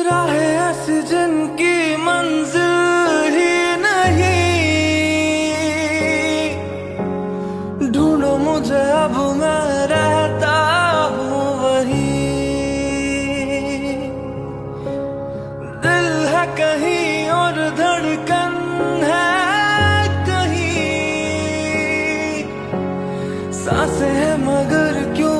राहें ऐसी जिनकी मंजिल ही नहीं, ढूंढो मुझे अब मैं रहता हूँ वहीं। दिल है कहीं और धड़कन है कहीं, सांसें हैं मगर क्यों